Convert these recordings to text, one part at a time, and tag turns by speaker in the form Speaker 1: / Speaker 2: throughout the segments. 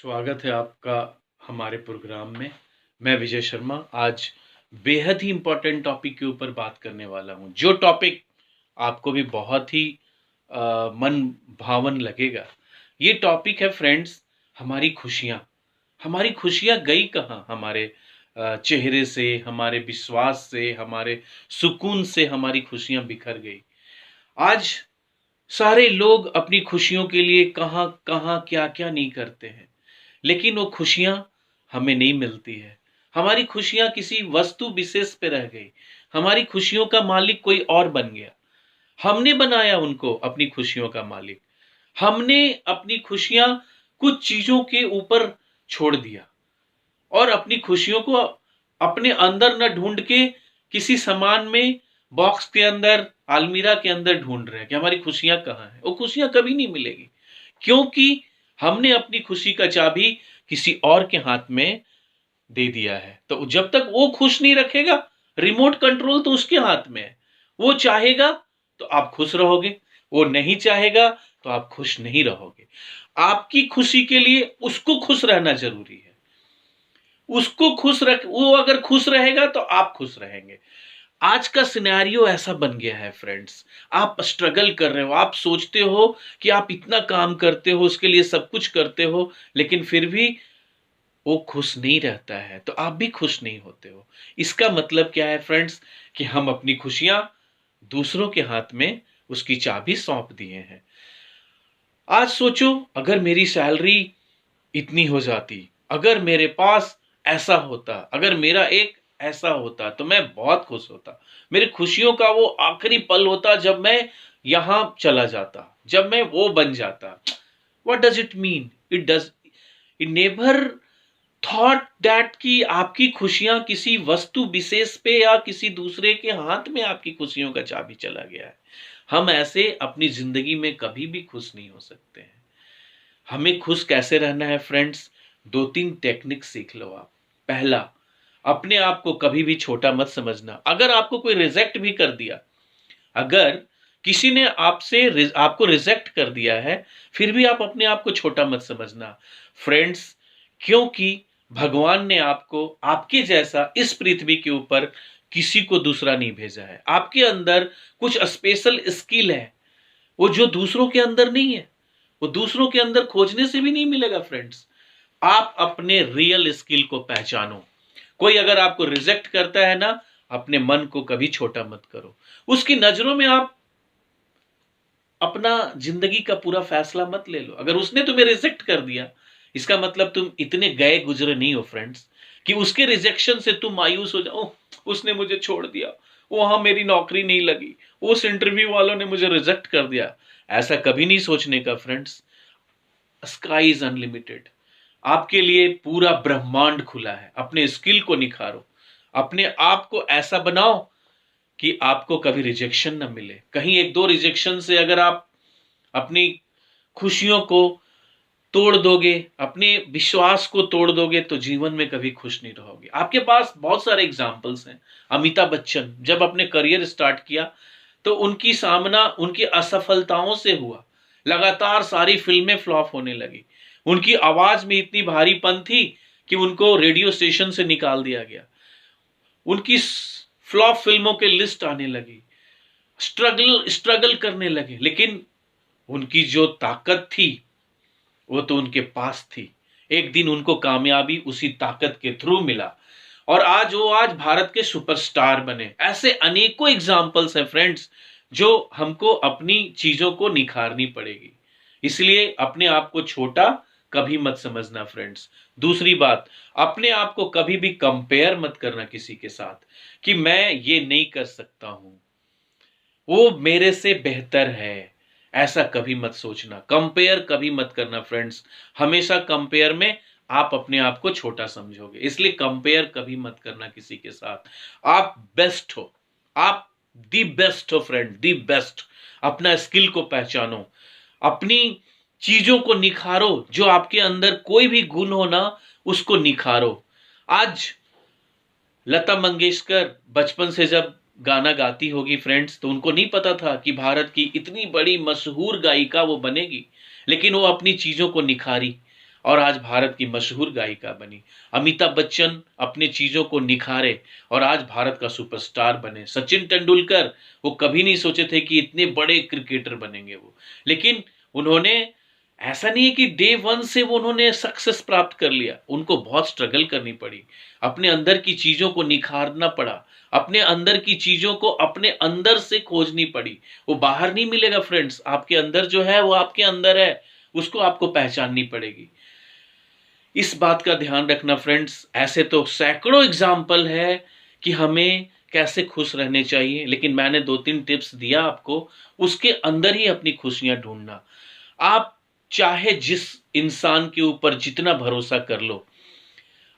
Speaker 1: स्वागत है आपका हमारे प्रोग्राम में। मैं विजय शर्मा आज बेहद ही इम्पोर्टेंट टॉपिक के ऊपर बात करने वाला हूँ, जो टॉपिक आपको भी बहुत ही मन भावन लगेगा। ये टॉपिक है फ्रेंड्स, हमारी खुशियाँ। हमारी खुशियाँ गई कहाँ? हमारे चेहरे से, हमारे विश्वास से, हमारे सुकून से हमारी खुशियाँ बिखर गई। आज सारे लोग अपनी खुशियों के लिए कहाँ-कहाँ, क्या-क्या नहीं करते हैं। लेकिन वो खुशियाँ हमें नहीं मिलती है। हमारी खुशियाँ किसी वस्तु विशेष पे रह गई। हमारी खुशियों का मालिक कोई और बन गया। हमने बनाया उनको अपनी खुशियों का मालिक। हमने अपनी खुशियाँ कुछ चीज़ों के ऊपर छोड़ दिया और अपनी खुशियों को अपने अंदर न ढूँढ के किसी सामान में, बॉक्स के अंदर, अलमीरा के अंदर ढूँढ रहे हैं कि हमारी खुशियाँ कहाँ हैं? वो खुशियाँ कभी नहीं मिलेगी, क्योंकि हमने अपनी खुशी का चाबी किसी और के हाथ में दे दिया है। तो जब तक वो खुश नहीं रखेगा, रिमोट कंट्रोल तो उसके हाथ में है। वो चाहेगा तो आप खुश रहोगे, वो नहीं चाहेगा तो आप खुश नहीं रहोगे। आपकी खुशी के लिए उसको खुश रहना ज़रूरी है। उसको खुश रख वो अगर खुश रहेगा तो आप खुश रहेंगे। आज का सिनेरियो ऐसा बन गया है फ्रेंड्स, आप स्ट्रगल कर रहे हो, आप सोचते हो कि आप इतना काम करते हो, उसके लिए सब कुछ करते हो, लेकिन फिर भी वो खुश नहीं रहता है, तो आप भी खुश नहीं होते हो। इसका मतलब क्या है फ्रेंड्स, कि हम अपनी खुशियाँ दूसरों के हाथ में उसकी चाबी सौंप दिए हैं। आज सोचो, अगर मेरी सैलरी इतनी हो जाती, अगर मेरे पास ऐसा होता, अगर मेरा एक ऐसा होता तो मैं बहुत खुश होता। मेरी खुशियों का वो आखिरी पल होता जब मैं यहाँ चला जाता, जब मैं वो बन जाता। What does it mean? It never thought that कि आपकी खुशियाँ किसी वस्तु विशेष पे या किसी दूसरे के हाथ में आपकी खुशियों का चाबी चला गया है। हम ऐसे अपनी ज़िंदगी में कभी भी खुश नहीं हो सकते हैं। हमें खुश कैसे रहना है फ्रेंड्स? 2-3 टेक्निक सीख लो आप। पहला, अपने आप को कभी भी छोटा मत समझना। अगर आपको कोई रिजेक्ट भी कर दिया, अगर किसी ने आपको रिजेक्ट कर दिया है, फिर भी आप अपने आप को छोटा मत समझना फ्रेंड्स, क्योंकि भगवान ने आपको आपके जैसा इस पृथ्वी के ऊपर किसी को दूसरा नहीं भेजा है। आपके अंदर कुछ स्पेशल स्किल है, वो जो दूसरों के अंदर नहीं है, वो दूसरों के अंदर खोजने से भी नहीं मिलेगा फ्रेंड्स। आप अपने रियल स्किल को पहचानो। कोई अगर आपको रिजेक्ट करता है ना, अपने मन को कभी छोटा मत करो। उसकी नजरों में आप अपना जिंदगी का पूरा फैसला मत ले लो। अगर उसने तुम्हें रिजेक्ट कर दिया, इसका मतलब तुम इतने गए गुजरे नहीं हो फ्रेंड्स, कि उसके रिजेक्शन से तुम मायूस हो जाओ, उसने मुझे छोड़ दिया, वहां मेरी नौकरी नहीं लगी, उस इंटरव्यू वालों ने मुझे रिजेक्ट कर दिया। ऐसा कभी नहीं सोचने का फ्रेंड्स। Sky is unlimited. आपके लिए पूरा ब्रह्मांड खुला है। अपने स्किल को निखारो, अपने आप को ऐसा बनाओ कि आपको कभी रिजेक्शन ना मिले। कहीं एक दो रिजेक्शन से अगर आप अपनी खुशियों को तोड़ दोगे, अपने विश्वास को तोड़ दोगे, तो जीवन में कभी खुश नहीं रहोगे। आपके पास बहुत सारे एग्जाम्पल्स हैं। अमिताभ बच्चन जब अपने करियर स्टार्ट किया, तो उनकी सामना उनकी असफलताओं से हुआ। लगातार सारी फिल्में फ्लॉप होने लगी। उनकी आवाज में इतनी भारीपन थी कि उनको रेडियो स्टेशन से निकाल दिया गया। उनकी फ्लॉप फिल्मों के लिस्ट आने लगी। स्ट्रगल स्ट्रगल करने लगे, लेकिन उनकी जो ताकत थी वो तो उनके पास थी। एक दिन उनको कामयाबी उसी ताकत के थ्रू मिला, और आज भारत के सुपरस्टार बने। ऐसे अनेकों एग्जाम्पल्स हैं फ्रेंड्स, जो हमको अपनी चीजों को निखारनी पड़ेगी। इसलिए अपने आप को छोटा कभी मत समझना फ्रेंड्स। दूसरी बात, अपने आप को कभी भी कंपेयर मत करना किसी के साथ, कि मैं ये नहीं कर सकता हूं, वो मेरे से बेहतर है। ऐसा कभी मत सोचना, कंपेयर कभी मत करना फ्रेंड्स। हमेशा कंपेयर में आप अपने आप को छोटा समझोगे, इसलिए कंपेयर कभी मत करना किसी के साथ। आप बेस्ट हो, आप दी बेस्ट हो फ्रेंड, दी बेस्ट। अपना स्किल को पहचानो, अपनी चीजों को निखारो। जो आपके अंदर कोई भी गुण हो ना, उसको निखारो। आज लता मंगेशकर बचपन से जब गाना गाती होगी फ्रेंड्स, तो उनको नहीं पता था कि भारत की इतनी बड़ी मशहूर गायिका वो बनेगी, लेकिन वो अपनी चीजों को निखारी, और आज भारत की मशहूर गायिका बनी। अमिताभ बच्चन अपने चीज़ों को निखारे और आज भारत का सुपरस्टार बने। सचिन तेंदुलकर, वो कभी नहीं सोचे थे कि इतने बड़े क्रिकेटर बनेंगे वो, लेकिन उन्होंने, ऐसा नहीं है कि डे वन से वो उन्होंने सक्सेस प्राप्त कर लिया, उनको बहुत स्ट्रगल करनी पड़ी, अपने अंदर की चीज़ों को निखारना पड़ा, अपने अंदर की चीज़ों को अपने अंदर से खोजनी पड़ी। वो बाहर नहीं मिलेगा फ्रेंड्स, आपके अंदर जो है वो आपके अंदर है, उसको आपको पहचाननी पड़ेगी। इस बात का ध्यान रखना फ्रेंड्स। ऐसे तो सैकड़ों एग्जाम्पल है कि हमें कैसे खुश रहने चाहिए, लेकिन मैंने 2-3 टिप्स दिया आपको, उसके अंदर ही अपनी खुशियां ढूंढना। आप चाहे जिस इंसान के ऊपर जितना भरोसा कर लो,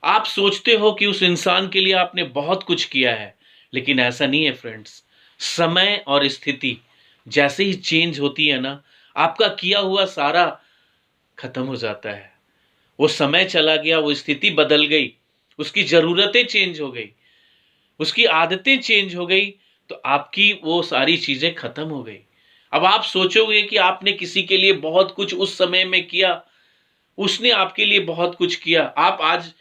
Speaker 1: आप सोचते हो कि उस इंसान के लिए आपने बहुत कुछ किया है, लेकिन ऐसा नहीं है फ्रेंड्स। समय और स्थिति जैसे ही चेंज होती है ना, आपका किया हुआ सारा खत्म हो जाता है। वो समय चला गया, वो स्थिति बदल गई, उसकी ज़रूरतें चेंज हो गई, उसकी आदतें चेंज हो गई, तो आपकी वो सारी चीज़ें खत्म हो गई। अब आप सोचोगे कि आपने किसी के लिए बहुत कुछ उस समय में किया, उसने आपके लिए बहुत कुछ किया। आप आज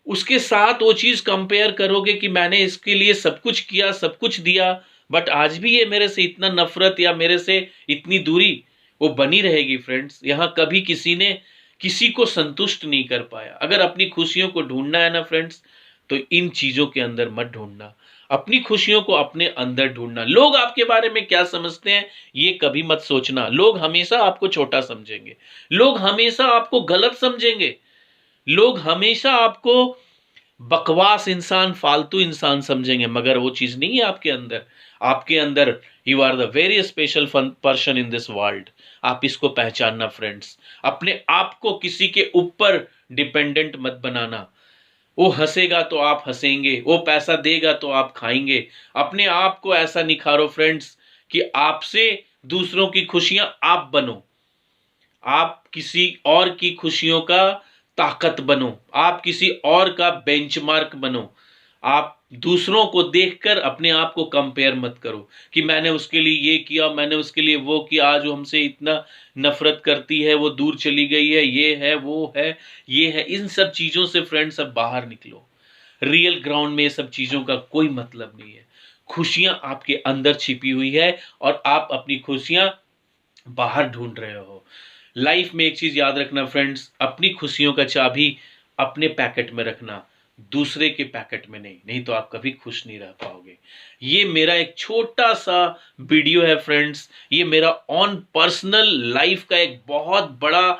Speaker 1: उसके साथ वो चीज़ कंपेयर करोगे कि मैंने इसके लिए सब कुछ किया, सब कुछ दिया, बट आज भी ये मेरे से इतना नफ़रत या मेरे से इतनी दूरी, वो बनी रहेगी फ्रेंड्स। यहाँ कभी किसी ने किसी को संतुष्ट नहीं कर पाया। अगर अपनी खुशियों को ढूँढना है ना फ्रेंड्स, तो इन चीज़ों के अंदर मत ढूँढना। अपनी खुशियों को अपने अंदर ढूँढना। लोग आपके बारे में क्या समझते हैं, ये कभी मत सोचना। लोग हमेशा आपको छोटा समझेंगे। लोग हमेशा आपको गलत समझेंगे। लोग हमेशा आपको बकवास इंसान, फालतू इंसान समझेंगे, मगर वो चीज़ नहीं है आपके अंदर। आपके अंदर you are the very special person in this world. आप इसको पहचानना फ्रेंड्स। अपने आप को किसी के ऊपर डिपेंडेंट मत बनाना। वो हंसेगा तो आप हंसेंगे, वो पैसा देगा तो आप खाएंगे। अपने आप को ऐसा निखारो फ्रेंड्स कि आपसे दूसरों की खुशियां आप बनो। आप किसी और की खुशियों का ताकत बनो, आप किसी और का बेंचमार्क बनो। आप दूसरों को देखकर अपने आप को कंपेयर मत करो कि मैंने उसके लिए ये किया, मैंने उसके लिए वो किया, आज वो हमसे इतना नफरत करती है, वो दूर चली गई है, ये है, वो है, ये है। इन सब चीज़ों से फ्रेंड्स अब बाहर निकलो। रियल ग्राउंड में ये सब चीज़ों का कोई मतलब नहीं है। खुशियाँ आपके अंदर छिपी हुई है और आप अपनी खुशियाँ बाहर ढूंढ रहे हो। लाइफ में एक चीज याद रखना फ्रेंड्स, अपनी खुशियों का चाबी अपने पैकेट में रखना, दूसरे के पैकेट में नहीं। नहीं तो आप कभी खुश नहीं रह पाओगे। ये मेरा एक छोटा सा वीडियो है फ्रेंड्स। ये मेरा ऑन पर्सनल लाइफ का एक बहुत बड़ा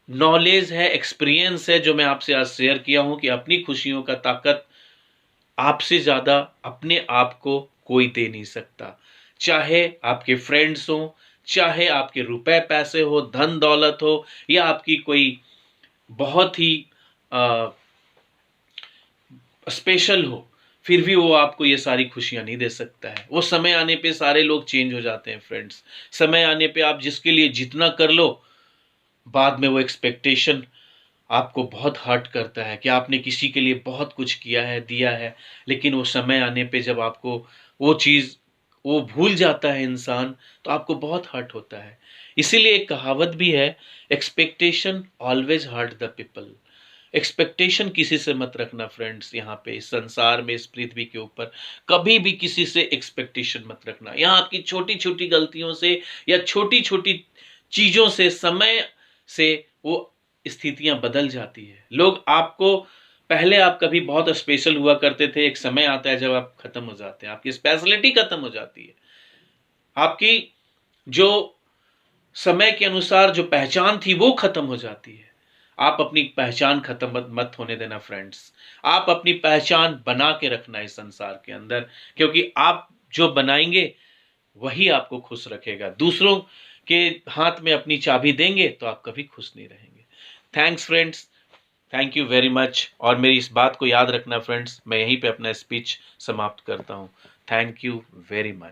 Speaker 1: नॉलेज है, एक्सपीरियंस है, जो मैं आपसे आज शेयर किया हूं कि अपनी खुशियों का ताकत आपसे ज्यादा अपने आप को कोई दे नहीं सकता। चाहे आपके फ्रेंड्स हो, चाहे आपके रुपए पैसे हो, धन दौलत हो, या आपकी कोई बहुत ही स्पेशल हो, फिर भी वो आपको ये सारी खुशियां नहीं दे सकता है। वो समय आने पे सारे लोग चेंज हो जाते हैं फ्रेंड्स। समय आने पे आप जिसके लिए जितना कर लो, बाद में वो एक्सपेक्टेशन आपको बहुत हर्ट करता है कि आपने किसी के लिए बहुत कुछ किया है, दिया है, लेकिन वो समय आने पे जब आपको वो चीज़, वो भूल जाता है इंसान, तो आपको बहुत हर्ट होता है। इसीलिए एक कहावत भी है, expectation always hurt the people. Expectation किसी से मत रखना फ्रेंड्स। यहाँ पे इस संसार में, इस पृथ्वी के ऊपर कभी भी किसी से एक्सपेक्टेशन मत रखना। यहाँ आपकी छोटी छोटी गलतियों से या छोटी छोटी चीज़ों से, समय से वो स्थितियां बदल जाती है। लोग आपको, पहले आप कभी बहुत स्पेशल हुआ करते थे, एक समय आता है जब आप खत्म हो जाते हैं, आपकी स्पेशलिटी खत्म हो जाती है। आपकी जो समय के अनुसार जो पहचान थी वो खत्म हो जाती है। आप अपनी पहचान खत्म मत होने देना फ्रेंड्स। आप अपनी पहचान बना के रखना इस संसार के अंदर, क्योंकि आप जो बनाएंगे वही आपको खुश रखेगा। दूसरों के हाथ में अपनी चाबी देंगे तो आप कभी खुश नहीं रहेंगे। Thanks friends, thank you very much. और मेरी इस बात को याद रखना फ्रेंड्स, मैं यहीं पे अपना स्पीच समाप्त करता हूँ। Thank you very much.